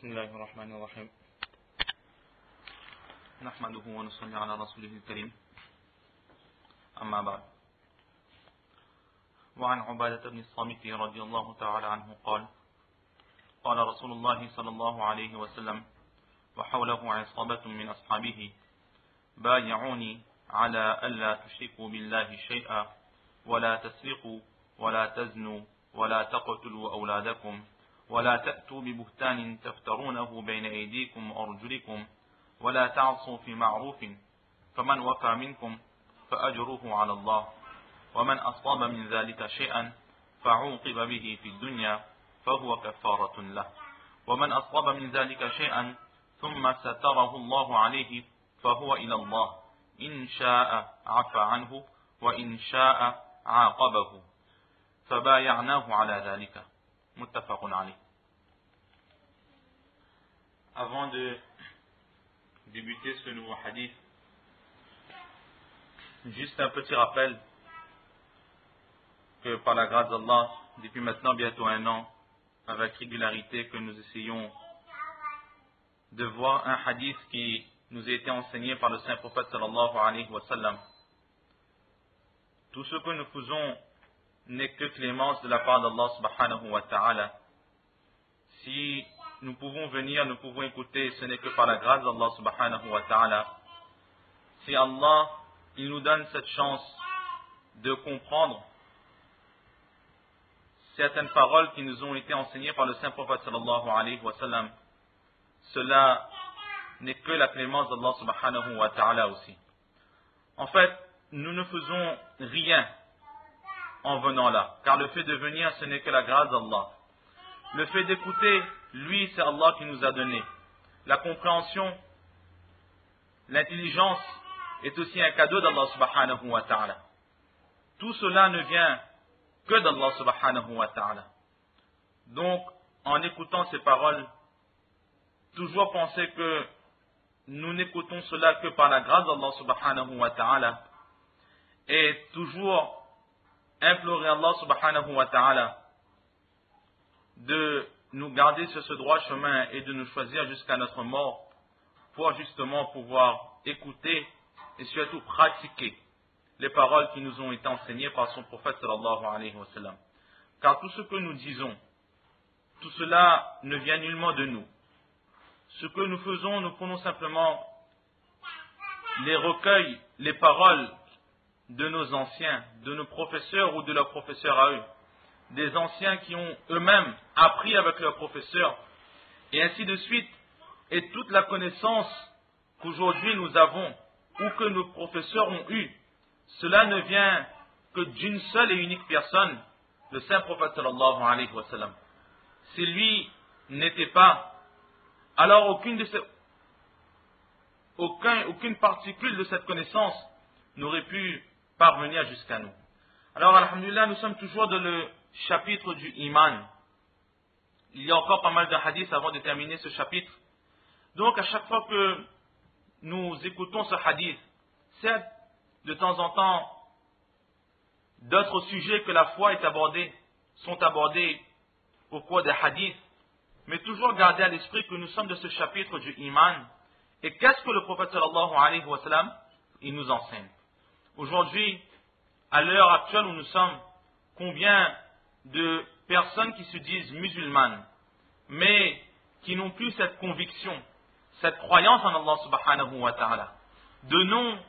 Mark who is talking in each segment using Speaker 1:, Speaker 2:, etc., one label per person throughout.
Speaker 1: بسم الله الرحمن الرحيم نحمده ونصلي على رسوله الكريم أما بعد وعن عبادة بن الصامت رضي الله تعالى عنه قال قال رسول الله صلى الله عليه وسلم وحوله عصابة من أصحابه بايعوني على ألا تشركوا بالله شيئا ولا تسرقوا ولا تزنوا ولا تقتلوا أولادكم ولا تأتوا ببهتان تفترونه بين أيديكم وأرجلكم ولا تعصوا في معروف فمن وفى منكم فأجره على الله ومن أصاب من ذلك شيئا فعوقب به في الدنيا فهو كفارة له ومن أصاب من ذلك شيئا ثم ستره الله عليه فهو إلى الله إن شاء عفى عنه وإن شاء عاقبه فبايعناه على ذلك متفق عليه. Avant de débuter ce nouveau hadith, juste un petit rappel que par la grâce d'Allah, depuis maintenant bientôt un an, avec régularité que nous essayons de voir un hadith qui nous a été enseigné par le saint prophète sallallahu alayhi wa sallam. Tout ce que nous faisons n'est que clémence de la part d'Allah subhanahu wa ta'ala. Si nous pouvons venir, nous pouvons écouter, ce n'est que par la grâce d'Allah subhanahu wa ta'ala. Si Allah, il nous donne cette chance de comprendre certaines paroles qui nous ont été enseignées par le saint prophète sallallahu alayhi wa sallam, cela n'est que la clémence d'Allah subhanahu wa ta'ala aussi. En fait, nous ne faisons rien en venant là, car le fait de venir, ce n'est que la grâce d'Allah. Le fait d'écouter, lui, c'est Allah qui nous a donné. La compréhension, l'intelligence est aussi un cadeau d'Allah subhanahu wa ta'ala. Tout cela ne vient que d'Allah subhanahu wa ta'ala. Donc, en écoutant ces paroles, toujours penser que nous n'écoutons cela que par la grâce d'Allah subhanahu wa ta'ala, et toujours implorer Allah subhanahu wa ta'ala de nous garder sur ce droit chemin et de nous choisir jusqu'à notre mort pour justement pouvoir écouter et surtout pratiquer les paroles qui nous ont été enseignées par son prophète sallallahu alayhi wa sallam. Car tout ce que nous disons, tout cela ne vient nullement de nous. Ce que nous faisons, nous prenons simplement les recueils, les paroles de nos anciens, de nos professeurs ou de leurs professeurs à eux. Des anciens qui ont eux-mêmes appris avec leurs professeurs, et ainsi de suite. Et toute la connaissance qu'aujourd'hui nous avons, ou que nos professeurs ont eue, cela ne vient que d'une seule et unique personne, le saint prophète sallallahu alayhi wa sallam. Si lui n'était pas, alors aucune particule de cette connaissance n'aurait pu parvenir jusqu'à nous. Alors, alhamdulillah, nous sommes toujours dans le chapitre du iman. Il y a encore pas mal de hadiths avant de terminer ce chapitre. Donc, à chaque fois que nous écoutons ce hadith, certes, de temps en temps, d'autres sujets que la foi est abordée, sont abordés au cours des hadiths, mais toujours garder à l'esprit que nous sommes de ce chapitre du iman. Et qu'est-ce que le prophète sallallahu alayhi wa sallam, il nous enseigne? Aujourd'hui, à l'heure actuelle où nous sommes, combien de personnes qui se disent musulmanes, mais qui n'ont plus cette conviction, cette croyance en Allah subhanahu wa ta'ala. De nom,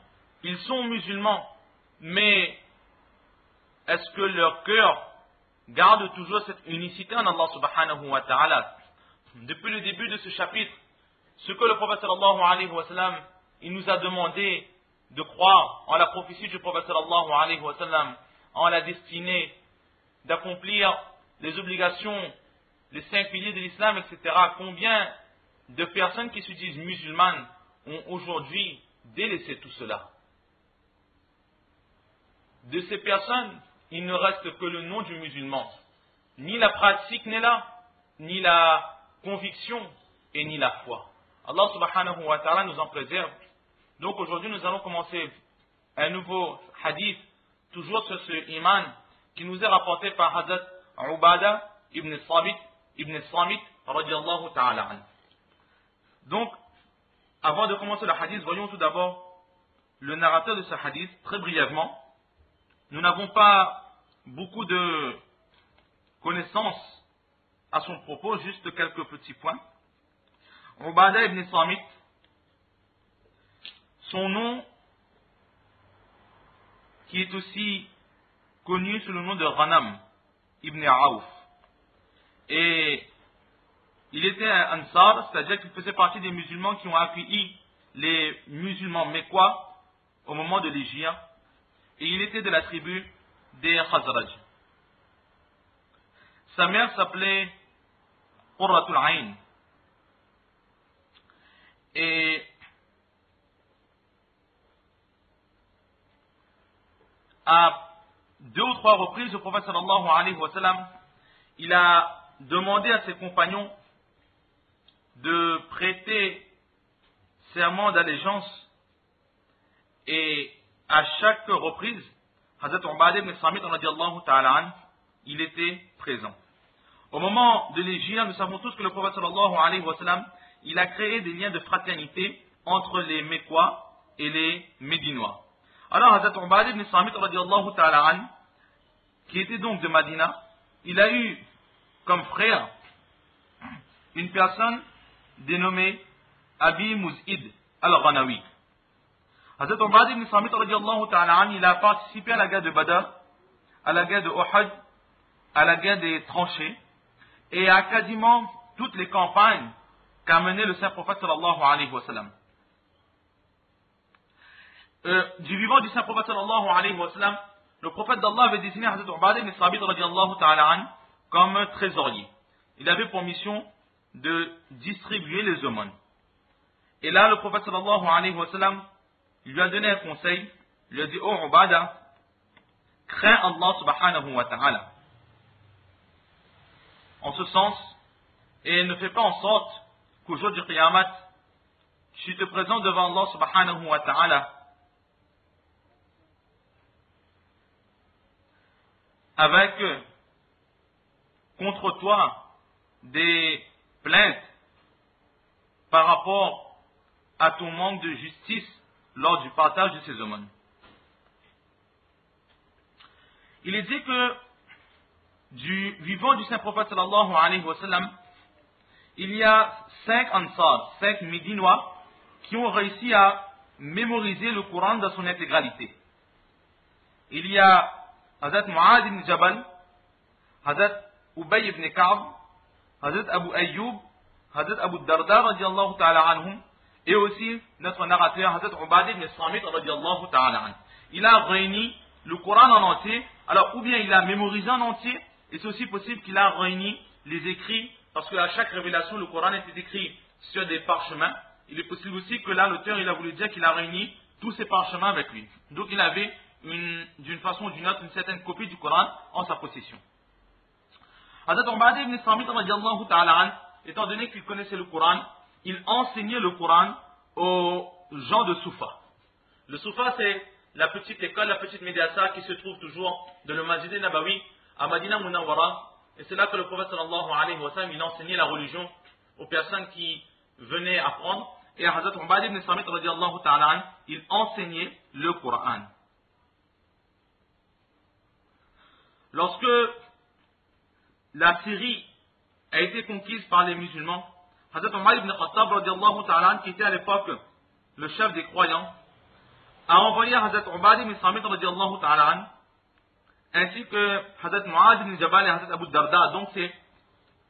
Speaker 1: ils sont musulmans, mais est-ce que leur cœur garde toujours cette unicité en Allah subhanahu wa ta'ala? Depuis le début de ce chapitre, ce que le prophète sallallahu alayhi wa sallam, il nous a demandé de croire en la prophétie du prophète sallallahu alayhi wa sallam, en la destinée d'accomplir les obligations, les 5 piliers de l'islam, etc. Combien de personnes qui se disent musulmanes ont aujourd'hui délaissé tout cela? De ces personnes, il ne reste que le nom du musulman. Ni la pratique n'est là, ni la conviction et ni la foi. Allah subhanahu wa ta'ala nous en préserve. Donc aujourd'hui nous allons commencer un nouveau hadith, toujours sur ce iman, qui nous est rapporté par Hazrat Ubada ibn Samit, radiallahu ta'ala an. Donc, avant de commencer le hadith, voyons tout d'abord le narrateur de ce hadith, très brièvement. Nous n'avons pas beaucoup de connaissances à son propos, juste quelques petits points. Ubadah ibn Samit, son nom, qui est aussi connu sous le nom de Ghanam ibn Aouf. Et il était un Ansar, c'est-à-dire qu'il faisait partie des musulmans qui ont accueilli les musulmans mécois au moment de l'Hégire. Et il était de la tribu des Khazraj. Sa mère s'appelait Qurratul Ayn. Et à 2 ou 3 reprises, le prophète sallallahu alayhi wa sallam, il a demandé à ses compagnons de prêter serment d'allégeance, et à chaque reprise, Hazrat Ubadah ibn Samit radiyallahu ta'ala anhu, il était présent. Au moment de l'Hégire, nous savons tous que le prophète sallallahu alayhi wa sallam, il a créé des liens de fraternité entre les Mécois et les Médinois. Alors Hazrat Ubadah ibn Samit radiyallahu ta'ala anhu, qui était donc de Madina, il a eu comme frère une personne dénommée Abi Muz'id al-Ghanawi. Hazrat Ubadah ibn Samit radiyallahu ta'ala anhu, il a participé à la guerre de Badr, à la guerre de Uhud, à la guerre des tranchées, et à quasiment toutes les campagnes qu'a mené le saint prophète sallallahu alayhi wa sallam. Du vivant du saint prophète sallallahu alayhi wa sallam, le prophète d'Allah avait désigné Hazrat Ubadah ibn Samit radiyallahu ta'ala anhu comme trésorier. Il avait pour mission de distribuer les aumônes. Et là, le prophète sallallahu alayhi wa sallam lui a donné un conseil. Il lui a dit: oh Ubadah, crains Allah subhanahu wa ta'ala. En ce sens, et ne fais pas en sorte qu'au jour du Qiyamah, tu te présentes devant Allah subhanahu wa ta'ala avec contre toi des plaintes par rapport à ton manque de justice lors du partage de ces aumônes. Il est dit que du vivant du saint prophète sallallahu alayhi wa sallam, il y a 5 Ansar, 5 Médinois qui ont réussi à mémoriser le Coran dans son intégralité. Il y a Hazrat Mu'adh ibn Jabal, Hazrat Ubay ibn Ka'b, Hazrat Abu Ayyub, Hazrat Abu Darda radiyallahu ta'ala anhum, et aussi notre narrateur Hazrat Ubadah ibn Samit radiyallahu ta'ala anhu. Il a réuni le Coran en entier, alors ou bien il a mémorisé en entier, et c'est aussi possible qu'il a réuni les écrits, parce qu'à chaque révélation le Coran était écrit sur des parchemins. Il est possible aussi que là l'auteur il a voulu dire qu'il a réuni tous ces parchemins avec lui. Donc il avait d'une façon ou d'une autre une certaine copie du Coran en sa possession. Hazrat Ubadah ibn Samit radiyallahu ta'ala anhu, étant donné qu'il connaissait le Coran, il enseignait le Coran aux gens de Soufa. Le Soufa, c'est la petite école, la petite médiasa qui se trouve toujours dans le Masjid Nabawi à Madina Munawwara. Et c'est là que le prophète sallallahu alayhi wa sallam, il enseignait la religion aux personnes qui venaient apprendre. Et à Hazrat Ubadah ibn Samit radiyallahu ta'ala anhu, il enseignait le Coran. Lorsque la Syrie a été conquise par les musulmans, Hazrat Omar ibn Khattab radiyallahu ta'ala anhu, qui était à l'époque le chef des croyants, a envoyé Hazrat Ubadah ibn Samit radiyallahu ta'ala anhu, ainsi que Hazrat Mu'adh ibn Jabal et Hazrat Abu Darda. Donc ces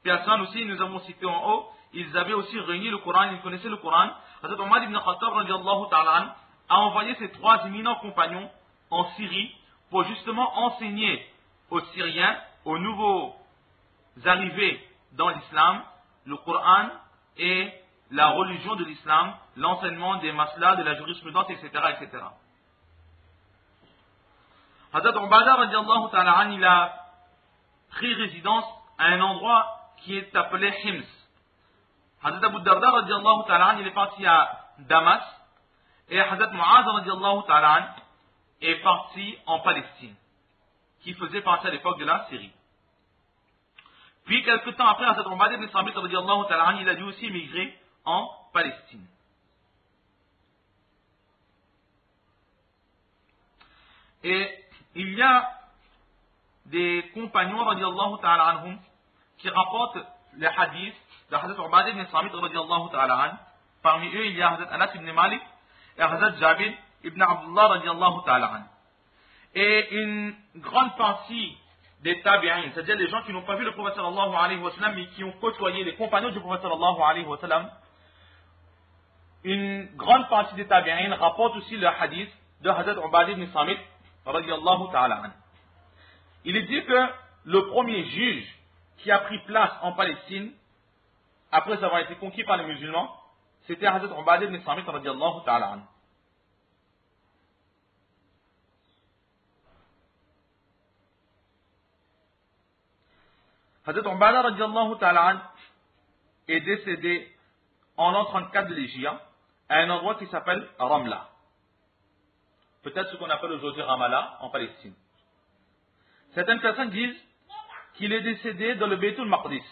Speaker 1: personnes aussi, nous avons cité en haut, ils avaient aussi réuni le Coran, ils connaissaient le Coran. Hazrat Omar ibn Khattab radiyallahu ta'ala anhu a envoyé ses 3 éminents compagnons en Syrie pour justement enseigner aux Syriens, aux nouveaux arrivés dans l'islam, le Coran et la religion de l'islam, l'enseignement des maslas, de la jurisprudence, etc. etc. Hazrat Ubadah radiyallahu ta'ala anhu, il a pris résidence à un endroit qui est appelé Hims. Hazrat Abu Darda radiyallahu ta'ala anhu, il est parti à Damas, et Hazrat Mu'adh radiyallahu ta'ala anhu est parti en Palestine, qui faisait partie à l'époque de la Syrie. Puis, quelque temps après, Hazrat Ubadah ibn Samit radiyallahu ta'ala anhu, il a dû aussi émigrer en Palestine. Et il y a des compagnons radiallahu ta'ala anhum qui rapportent les hadiths de Hazrat Ubadah ibn Samit radiallahu ta'ala anhu. Parmi eux, il y a Hazrat Anas ibn Malik et Hazrat Jabir ibn Abdullah radiallahu ta'ala anhu. Et une grande partie des tabi'in, c'est-à-dire les gens qui n'ont pas vu le prophète sallallahu alayhi wa sallam, mais qui ont côtoyé les compagnons du prophète sallallahu alayhi wa sallam, une grande partie des tabi'in rapporte aussi le hadith de Hazrat Ubadah ibn Samit radiallahu ta'ala anhu. Il est dit que le premier juge qui a pris place en Palestine, après avoir été conquis par les musulmans, c'était Hazrat Ubadah ibn Samit radiallahu ta'ala anhu. Hazrat Ubadah radiallahu ta'ala anhu est décédé en l'an 34 de l'Hégire à un endroit qui s'appelle Ramla. Peut-être ce qu'on appelle aujourd'hui Ramallah en Palestine. Certaines personnes disent qu'il est décédé dans le Baytul Maqdis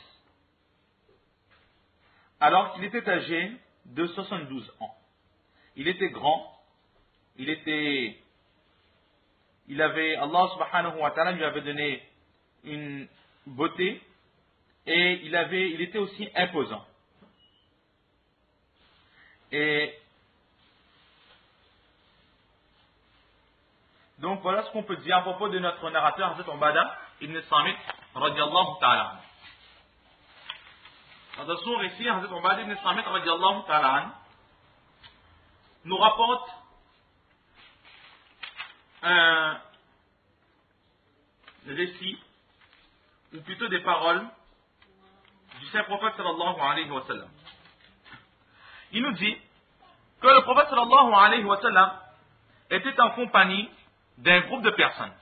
Speaker 1: alors qu'il était âgé de 72 ans. Il était grand, Allah subhanahu wa ta'ala lui avait donné une beauté et il était aussi imposant. Et donc voilà ce qu'on peut dire à propos de notre narrateur Hazrat Ubadah ibn Samit radiallahu ta'ala. Dans son récit, Hazrat Ubadah ibn Samit radiallahu ta'ala nous rapporte un récit, ou plutôt des paroles du saint prophète sallallahu alayhi wa sallam. Il nous dit que le prophète sallallahu alayhi wa sallam était en compagnie d'un groupe de personnes.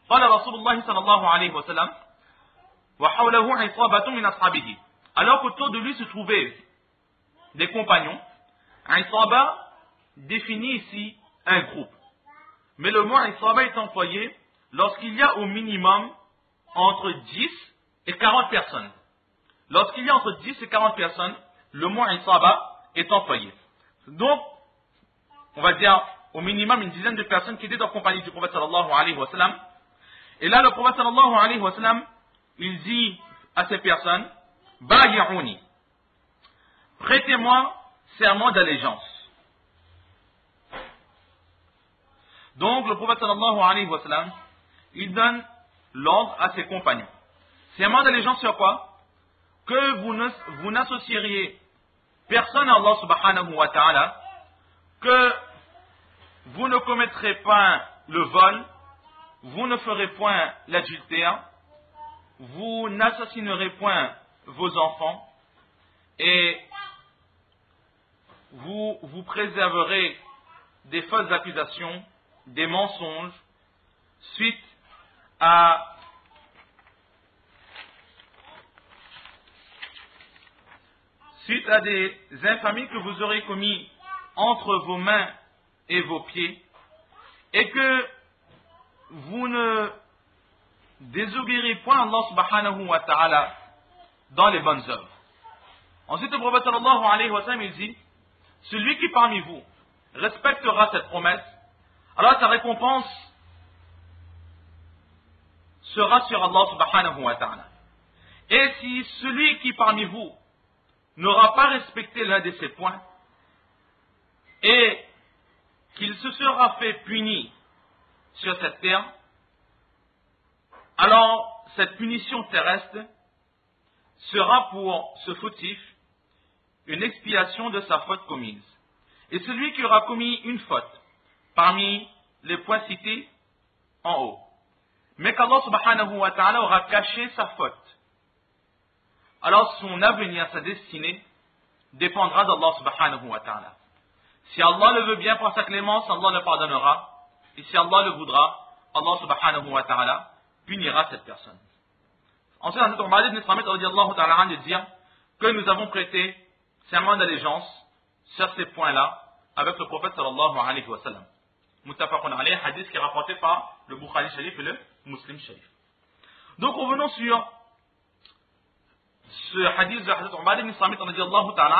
Speaker 1: قال رسول الله صلى الله عليه وسلم وحوله عصابة من أصحابه. Alors qu'autour de lui se trouvaient des compagnons. Isaba définit ici un groupe. Mais le mot Isaba est employé lorsqu'il y a au minimum entre 10 et 40 personnes. Lorsqu'il y a entre 10 et 40 personnes, le mot Isaba est employé. Donc, on va dire au minimum une dizaine de personnes qui étaient en compagnie du prophète sallallahu alayhi wa sallam. Et là, le prophète sallallahu alayhi wa sallam, il dit à ces personnes, Bayi'ouni, prêtez-moi serment d'allégeance. Donc, le prophète sallallahu alayhi wa sallam, il donne l'ordre à ses compagnons. Serment d'allégeance sur quoi? Que vous n'associeriez personne à Allah subhanahu wa ta'ala, que vous ne commettrez pas le vol, vous ne ferez point l'adultère, vous n'assassinerez point vos enfants, et vous préserverez des fausses accusations, des mensonges, suite à des infamies que vous aurez commis entre vos mains et vos pieds, et que vous ne désobéirez point Allah subhanahu wa ta'ala dans les bonnes œuvres. Ensuite, le prophète sallallahu alayhi wa sallam, il dit, celui qui parmi vous respectera cette promesse, alors sa récompense sera sur Allah subhanahu wa ta'ala. Et si celui qui parmi vous n'aura pas respecté l'un de ces points, et qu'il se sera fait punir sur cette terre, alors cette punition terrestre sera pour ce fautif une expiation de sa faute commise. Et celui qui aura commis une faute parmi les points cités en haut, mais qu'Allah subhanahu wa ta'ala aura caché sa faute, alors son avenir, sa destinée, dépendra d'Allah subhanahu wa ta'ala. Si Allah le veut bien par sa clémence, Allah le pardonnera. Et si Allah le voudra, Allah subhanahu wa ta'ala punira cette personne. Ensuite, Hazrat Ubadah ibn Samit radiyallahu ta'ala anhu de dire que nous avons prêté serment d'allégeance sur ces points-là avec le prophète sallallahu alayhi wa sallam. Muttafaqun alayhi, hadith qui est rapporté par le Bukhari Sharif et le Muslim Sharif. Donc revenons sur ce hadith de Hazrat Ubadah ibn Samit radiyallahu ta'ala